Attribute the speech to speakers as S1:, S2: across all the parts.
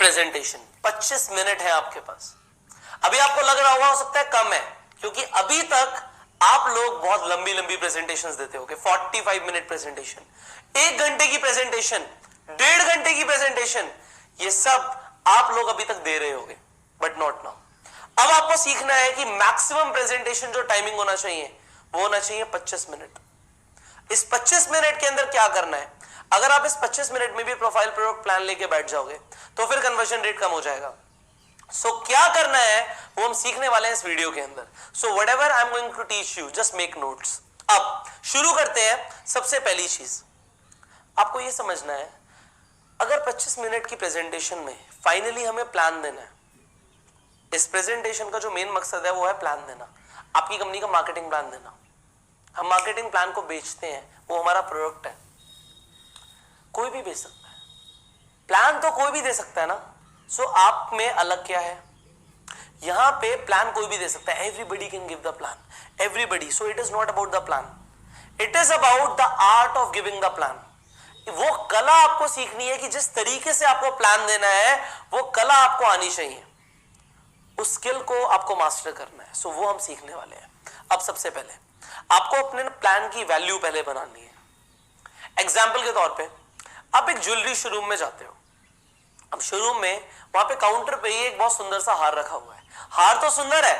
S1: Presentation, 25 minute है आपके पास। अभी आपको लग रहा होगा हो सकता है कम है, क्योंकि अभी तक आप लोग बहुत लंबी लंबी प्रेजेंटेशंस देते होगे। 45 मिनट प्रेजेंटेशन, 1 घंटे की प्रेजेंटेशन, 1.5 घंटे की प्रेजेंटेशन, ये सब आप लोग अभी तक दे रहे होगे, बट नॉट नाउ। अब आपको सीखना है कि मैक्सिमम प्रेजेंटेशन जो टाइमिंग होना चाहिए वो होना चाहिए 25 मिनट। इस 25 मिनट के अंदर क्या करना है? अगर आप इस 25 मिनट में भी प्रोफाइल प्रोडक्ट प्लान लेके बैठ जाओगे तो फिर कन्वर्जन रेट कम हो जाएगा। सो क्या करना है वो हम सीखने वाले हैं इस वीडियो के अंदर। So whatever I am going to teach you, just make notes. अब शुरू करते हैं। सबसे पहली चीज आपको ये समझना है, अगर 25 मिनट की प्रेजेंटेशन में फाइनली हमें प्लान देना है, इस प्रेजेंटेशन का जो मेन मकसद है वो है प्लान देना, आपकी कंपनी का मार्केटिंग प्लान देना। हम मार्केटिंग प्लान को बेचते हैं, वो हमारा प्रोडक्ट है। कोई भी बेच सकता है प्लान, तो कोई भी दे सकता है ना। सो आप में अलग क्या है? यहां पे प्लान कोई भी दे सकता है, everybody can give the plan, everybody. So it is not about the plan, it is about the art of giving the plan. वो कला आपको सीखनी है कि जिस तरीके से आपको प्लान देना है वो कला आपको आनी चाहिए, उस स्किल को आपको मास्टर करना है। सो वो हम सीखने वाले हैं। अब सबसे पहले आपको अपने प्लान की वैल्यू पहले बनानी है। एग्जाम्पल के तौर पे आप एक ज्वेलरी शोरूम में जाते हो। अब शोरूम में वहां पे काउंटर पे ही एक बहुत सुंदर सा हार रखा हुआ है। हार तो सुंदर है,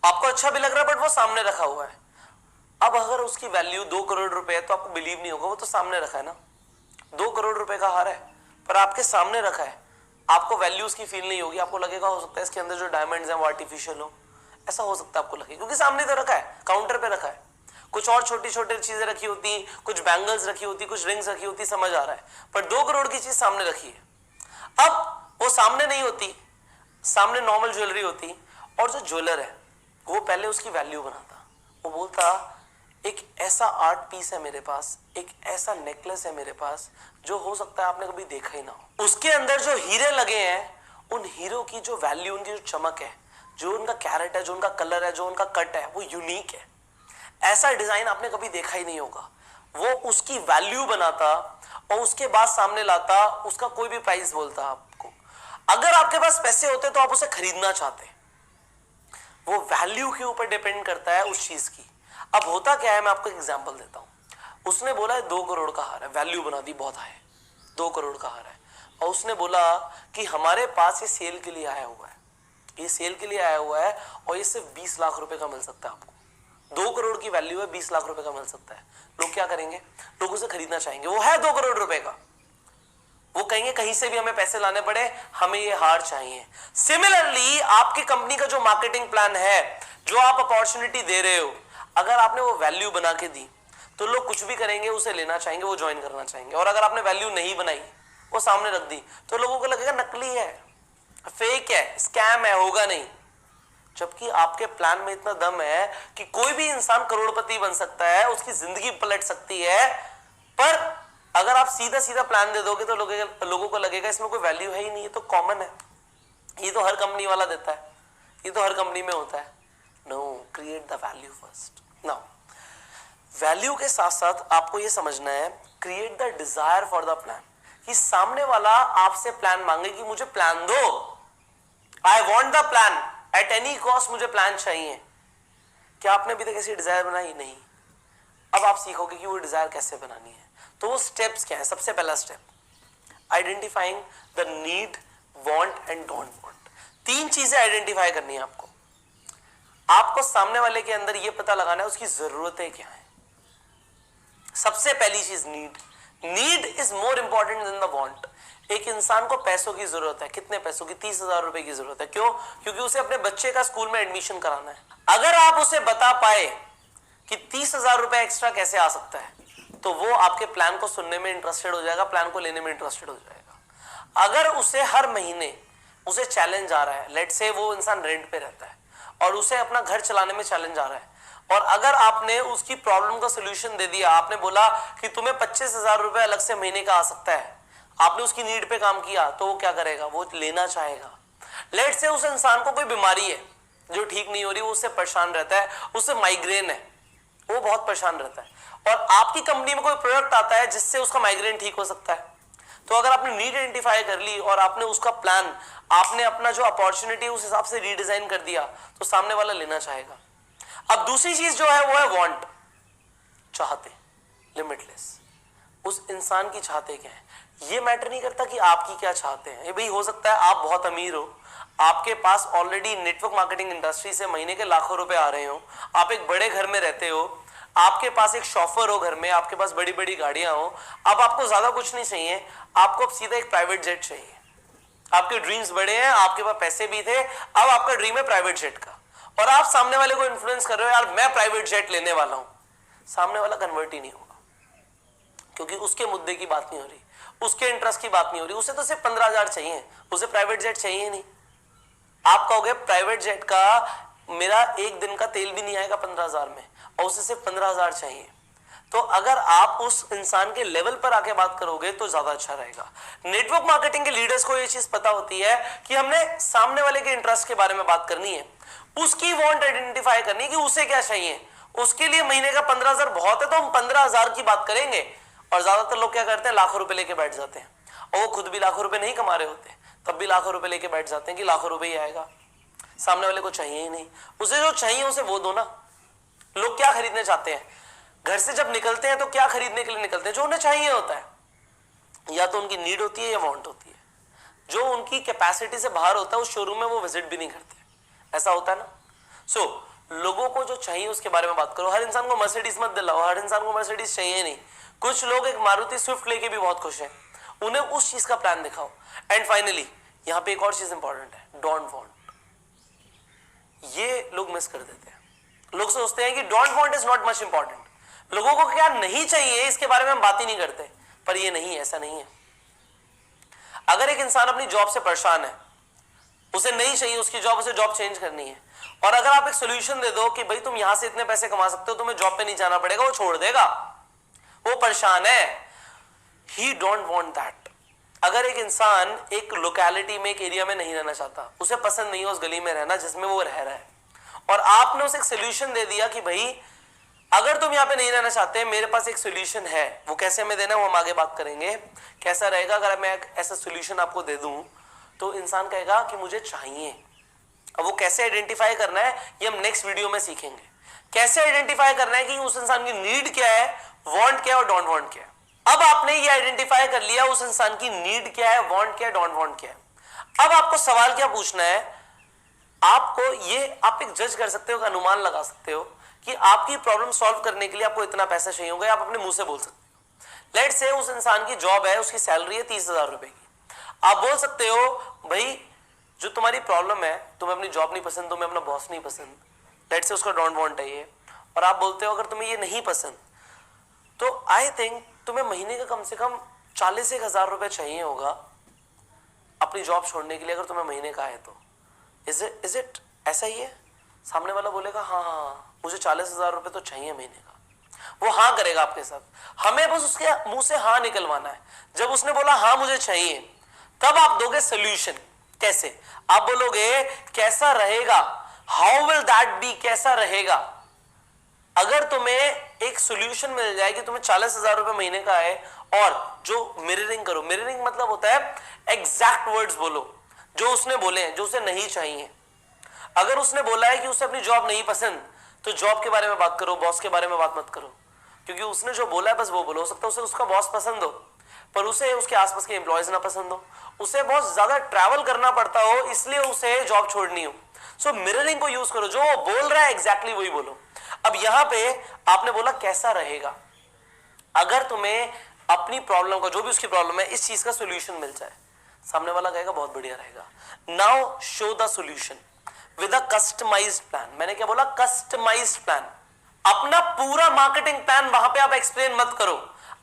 S1: आपको अच्छा भी लग रहा है, बट वो सामने रखा हुआ है। अब अगर उसकी वैल्यू 2 करोड़ रुपए है तो आपको बिलीव नहीं होगा, वो तो सामने रखा है ना। 2 करोड़ रुपए का हार है पर आपके सामने रखा है, आपको वैल्यू उसकी फील नहीं होगी। आपको लगेगा हो सकता है इसके अंदर जो डायमंड्स हैं वो आर्टिफिशियल हो, ऐसा हो सकता है आपको लगे, क्योंकि सामने तो रखा है, काउंटर पे रखा है। कुछ और छोटी छोटी चीजें रखी होती, कुछ बैंगल्स रखी होती, कुछ रिंग्स रखी होती, समझ आ रहा है, पर 2 करोड़ की चीज सामने रखी है। अब वो सामने नहीं होती, सामने नॉर्मल ज्वेलरी होती, और जो ज्वेलर है वो पहले उसकी वैल्यू बनाता। वो बोलता एक ऐसा आर्ट पीस है मेरे पास, एक ऐसा नेकलेस है मेरे पास जो हो सकता है आपने कभी देखा ही ना हो। उसके अंदर जो हीरे लगे हैं, उन हीरो की जो वैल्यू, उनकी जो चमक है, जो उनका कैरेट है, जो उनका कलर है, जो उनका कट है, वो यूनिक है। ऐसा डिजाइन आपने कभी देखा ही नहीं होगा। वो उसकी वैल्यू बनाता और उसके बाद सामने लाता, उसका कोई भी प्राइस बोलता आपको। अगर आपके पास पैसे होते तो आप उसे खरीदना चाहते। वो वैल्यू के ऊपर डिपेंड करता है उस चीज की। अब होता क्या है, मैं आपको एग्जांपल देता हूं। उसने बोला है 2 करोड़ का हार है, वैल्यू बना दी बहुत हाई, 2 करोड़ का हार है, और उसने बोला कि हमारे पास ये सेल के लिए आया हुआ है, ये सेल के लिए आया हुआ है और ये सिर्फ 20 लाख रुपए का मिल सकता है आपको। 2 करोड़ की वैल्यू है, 20 लाख रुपए का मिल सकता है। लोग क्या करेंगे? लोग उसे खरीदना चाहेंगे। वो है 2 करोड़ रुपए का, वो कहेंगे कहीं से भी हमें पैसे लाने पड़े, हमें ये हार चाहिए। सिमिलरली आपकी कंपनी का जो मार्केटिंग प्लान है, जो आप अपॉर्चुनिटी दे रहे हो, अगर आपने वो वैल्यू बना के दी तो लोग कुछ भी करेंगे, उसे लेना चाहेंगे, वो ज्वाइन करना चाहेंगे। और अगर आपने वैल्यू नहीं बनाई, वो सामने रख दी, तो लोगों को लगेगा नकली है, फेक है, स्कैम है, होगा नहीं। जबकि आपके प्लान में इतना दम है कि कोई भी इंसान करोड़पति बन सकता है, उसकी जिंदगी पलट सकती है। पर अगर आप सीधा सीधा प्लान दे दोगे तो लोगों को लगेगा इसमें कोई वैल्यू है ही नहीं, ये तो कॉमन है, ये तो हर कंपनी वाला देता है, ये तो हर कंपनी में होता है। No, create the value first. Now value के साथ साथ आपको ये समझना है, create the desire for the plan. कि सामने वाला आपसे प्लान मांगे कि मुझे प्लान दो, I want the plan at any cost, मुझे प्लान चाहिए। क्या आपने अभी तक ऐसी डिजायर बनाई? नहीं। अब आप सीखोगे कि वो डिजायर कैसे बनानी है। तो वो स्टेप्स क्या है? सबसे पहला step, identifying the need, want and don't want. 3 चीजें आइडेंटिफाई करनी है आपको। आपको सामने वाले के अंदर ये पता लगाना है उसकी जरूरतें क्या है। सबसे पहली चीज need. Need is more important than the want. एक इंसान को पैसों की जरूरत है। कितने पैसों की? 30,000 रुपए की जरूरत है। क्यों? क्योंकि उसे अपने बच्चे का स्कूल में एडमिशन कराना है। अगर आप उसे बता पाए कि 30,000 रुपए एक्स्ट्रा कैसे आ सकता है, तो वो आपके प्लान को सुनने में इंटरेस्टेड हो जाएगा, प्लान को लेने में इंटरेस्टेड हो जाएगा। अगर उसे हर महीने उसे चैलेंज आ रहा है, लेट से वो इंसान रेंट पे रहता है और उसे अपना घर चलाने में चैलेंज आ रहा है, और अगर आपने उसकी प्रॉब्लम का सोल्यूशन दे दिया, आपने बोला कि तुम्हें 25,000 रुपए अलग से महीने का आ सकता है, आपने उसकी नीड पे काम किया, तो वो क्या करेगा? वो लेना चाहेगा। लेट से उस इंसान को कोई बीमारी है जो ठीक नहीं हो रही, वो उससे परेशान रहता है, उससे माइग्रेन है, वो बहुत परेशान रहता है, और आपकी कंपनी में कोई प्रोडक्ट आता है जिससे उसका माइग्रेन ठीक हो सकता है, तो अगर आपने नीड आइडेंटिफाई कर ली और आपने उसका प्लान, आपने अपना जो अपॉर्चुनिटी है उस हिसाब से रीडिजाइन कर दिया, तो सामने वाला लेना चाहेगा। अब दूसरी चीज जो है वो है वांट, चाहते, लिमिटलेस। उस इंसान की चाहते क्या है, ये मैटर नहीं करता कि आपकी क्या चाहते हैं। ये भाई हो सकता है आप बहुत अमीर हो, आपके पास ऑलरेडी नेटवर्क मार्केटिंग इंडस्ट्री से महीने के लाखों रुपए आ रहे हो, आप एक बड़े घर में रहते हो, आपके पास एक शॉफर हो घर में, आपके पास बड़ी बड़ी गाड़ियां हो, अब आपको ज्यादा कुछ नहीं चाहिए, आपको अब सीधा एक प्राइवेट जेट चाहिए। आपके ड्रीम्स बड़े हैं, आपके पास पैसे भी थे, अब आपका ड्रीम है प्राइवेट जेट का, और आप सामने वाले को इन्फ्लुएंस कर रहे हो, यार मैं प्राइवेट जेट लेने वाला हूं। सामने वाला कन्वर्ट ही नहीं होगा, क्योंकि उसके मुद्दे की बात नहीं हो रही, उसके इंटरेस्ट की बात नहीं हो रही। उसे तो सिर्फ 15,000 चाहिए, उसे प्राइवेट जेट चाहिए नहीं। आप कहोगे प्राइवेट जेट का मेरा एक दिन का तेल भी नहीं आएगा 15,000 में, और उसे सिर्फ 15,000 चाहिए। तो अगर आप उस इंसान के लेवल पर आके बात करोगे तो ज्यादा अच्छा रहेगा। नेटवर्क मार्केटिंग के लीडर्स को ये चीज पता होती है कि हमने सामने वाले के इंटरेस्ट के बारे में बात करनी है, उसकी वांट आइडेंटिफाई करनी है कि उसे क्या चाहिए। उसके लिए महीने का 15,000 बहुत है, तो हम 15,000 की बात करेंगे। और ज्यादातर लोग क्या करते हैं, लाखों रुपए लेके बैठ जाते हैं, और वो खुद भी लाखों रुपए नहीं कमा रहे होते, तब भी लाखों रुपए लेके बैठ जाते हैं कि लाखों रुपए ही आएगा। सामने वाले को चाहिए ही नहीं, उसे जो चाहिए उसे वो दो ना। लोग क्या खरीदने चाहते हैं, घर से जब निकलते हैं तो क्या खरीदने के लिए निकलते हैं, जो उन्हें चाहिए होता है। या तो उनकी नीड होती है या वांट होती है। जो उनकी कैपेसिटी से बाहर होता है उस शोरूम में वो विजिट भी नहीं करते, ऐसा होता है ना। सो लोगों को जो चाहिए उसके बारे में बात करो। हर इंसान को मर्सिडीज मत दिलाओ, हर इंसान को मर्सिडीज चाहिए नहीं। कुछ लोग एक मारुति स्विफ्ट लेके भी बहुत खुश हैं, उन्हें उस चीज का प्लान दिखाओ। एंड फाइनली यहां पे एक और चीज इंपॉर्टेंट है, डोंट वांट। ये लोग मिस कर देते हैं। लोग सोचते हैं कि don't want is not much important, लोगों को क्या नहीं चाहिए इसके बारे में हम बात ही नहीं करते। पर ये नहीं, ऐसा नहीं है। अगर एक इंसान अपनी जॉब से परेशान है, उसे नहीं चाहिए उसकी जॉब, उसे जॉब चेंज करनी है, और अगर आप एक सोल्यूशन दे दो कि भाई तुम यहां से इतने पैसे कमा सकते हो, तुम्हें जॉब पे नहीं जाना पड़ेगा, वो छोड़ देगा। वो परेशान है, ही डोंट वांट दैट। अगर एक इंसान एक लोकेलिटी में, एक एरिया में नहीं रहना चाहता, उसे पसंद नहीं है उस गली में रहना जिसमें वो रह रहा है, और आपने उसे एक सोल्यूशन दे दिया कि भाई अगर तुम यहाँ पे नहीं रहना चाहते, मेरे पास एक सोल्यूशन है, वो कैसे हमें देना है वो हम आगे बात करेंगे। कैसा रहेगा अगर मैं ऐसा सोल्यूशन आपको दे दूं, तो इंसान कहेगा कि मुझे चाहिए। अब वो कैसे आइडेंटिफाई करना है ये हम नेक्स्ट वीडियो में सीखेंगे। कैसे आइडेंटिफाई करना है कि उस इंसान की नीड क्या है, वांट क्या है और डोंट वांट क्या है। अब आपने ये आइडेंटिफाई कर लिया उस इंसान की नीड क्या है, वांट क्या है, डोंट वांट क्या है। अब आपको सवाल क्या पूछना है, आपको ये आप एक जज कर सकते हो, अनुमान लगा सकते हो कि आपकी प्रॉब्लम सॉल्व करने के लिए आपको इतना पैसा चाहिए होगा, आप अपने मुंह से बोल सकते हो। लेट्स से उस इंसान की जॉब है, उसकी सैलरी है 30,000 रुपए की। आप बोल सकते हो भाई जो तुम्हारी प्रॉब्लम है, तुम्हें अपनी जॉब नहीं पसंद, तुम्हें अपना बॉस नहीं पसंद, लेट्स से उसका डोंट वांट है ये, और आप बोलते हो अगर तुम्हें ये नहीं पसंद तो आई थिंक तुम्हें महीने का कम से कम 40,000 रुपए चाहिए होगा अपनी जॉब छोड़ने के लिए, अगर तुम्हें महीने का है तो। इज इट ऐसा ही है? सामने वाला बोलेगा हाँ हाँ मुझे 40,000 रुपए तो चाहिए महीने का, वो हाँ करेगा आपके साथ। हमें बस उसके मुंह से हाँ निकलवाना है। जब उसने बोला हाँ मुझे चाहिए, तब आप दोगे सोल्यूशन। कैसे? आप बोलोगे कैसा रहेगा, हाउ विल दैट बी, कैसा रहेगा। अगर तुम्हें एक सोल्यूशन मिल जाए कि तुम्हें 40,000 रुपए महीने का है, और जो मिररिंग करो, मिररिंग मतलब होता है एग्जैक्ट वर्ड्स बोलो जो उसने बोले हैं, जो उसे नहीं चाहिए। अगर उसने बोला है कि उसे अपनी जॉब नहीं पसंद, तो जॉब के बारे में बात करो, बॉस के बारे में बात मत करो, क्योंकि उसने जो बोला है बस वो बोलो। हो सकता है उसे उसका बॉस पसंद हो, पर उसे उसके आसपास के एम्प्लॉयज ना पसंद हो, उसे बहुत ज्यादा ट्रैवल करना पड़ता हो, इसलिए उसे जॉब छोड़नी हो। सो मिररिंग को यूज करो, जो वो बोल रहा है एग्जैक्टली वही बोलो। अब यहां पे आपने बोला कैसा रहेगा। अगर तुम्हें अपनी प्रॉब्लम का, जो भी उसकी प्रॉब्लम है, इस चीज का सोल्यूशन मिल जाए, सामने वाला कहेगा बहुत बढ़िया रहेगा। Now show the solution with a customised plan. मैंने क्या बोला? Customised plan. अपना पूरा मार्केटिंग प्लान वहां पे आप एक्सप्लेन मत करो,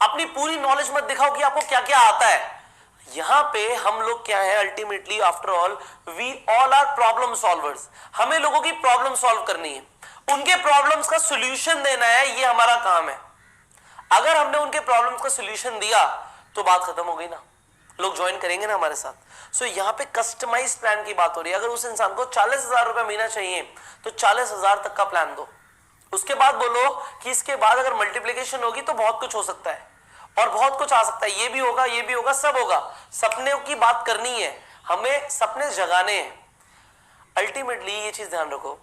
S1: अपनी पूरी नॉलेज मत दिखाओ कि आपको क्या क्या आता है। यहां पे हम लोग क्या है, ultimately after all we all are problem solvers. हमें लोगों की प्रॉब्लम सॉल्व करनी है, उनके प्रॉब्लम्स का सोल्यूशन देना है, ये हमारा काम है। अगर हमने उनके प्रॉब्लम्स का सोल्यूशन दिया तो बात खत्म हो गई ना, लोग ज्वाइन करेंगे ना हमारे साथ। सो यहाँ पे कस्टमाइज प्लान की बात हो रही है। अगर उस इंसान को 40,000 रुपए महीना चाहिए तो 40,000 तक का प्लान दो। उसके बाद बोलो कि इसके बाद अगर मल्टीप्लिकेशन होगी तो बहुत कुछ हो सकता है, और बहुत कुछ आ सकता है, ये भी होगा, ये भी होगा, सब होगा। सपने की बात करनी है, हमें सपने जगाने हैं। अल्टीमेटली ये चीज ध्यान रखो,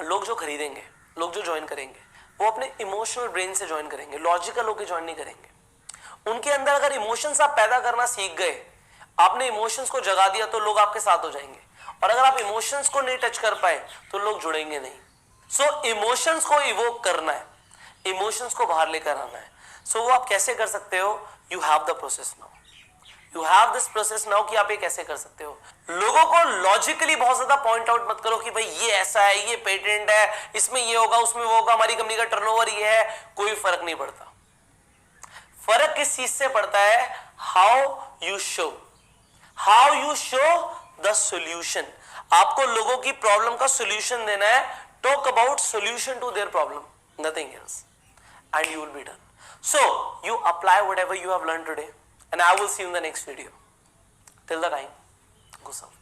S1: लोग जो खरीदेंगे, लोग जो ज्वाइन करेंगे, वो अपने इमोशनल ब्रेन से ज्वाइन करेंगे, लॉजिकल होकर ज्वाइन नहीं करेंगे। उनके अंदर अगर इमोशंस आप पैदा करना सीख गए, आपने इमोशंस को जगा दिया, तो लोग आपके साथ हो जाएंगे। और अगर आप इमोशंस को नहीं टच कर पाए तो लोग जुड़ेंगे नहीं। सो इमोशंस को इवोक करना है, इमोशंस को बाहर लेकर आना है। सो वो आप कैसे कर सकते हो? You have the process now, you have this process now कि आप ये कैसे कर सकते हो। लोगों को लॉजिकली बहुत ज्यादा पॉइंट आउट मत करो कि भाई ये ऐसा है, ये पेटेंट है, इसमें ये होगा, उसमें वो होगा, हमारी कंपनी का टर्नओवर ये है। कोई फर्क नहीं पड़ता। फर्क किस चीज से पड़ता है? How you show the solution. आपको लोगों की प्रॉब्लम का सॉल्यूशन देना है। Talk about solution to their problem, nothing else, and you will be done. So you apply whatever you have learned today, and I will see you in the next video. Till the time, go serve.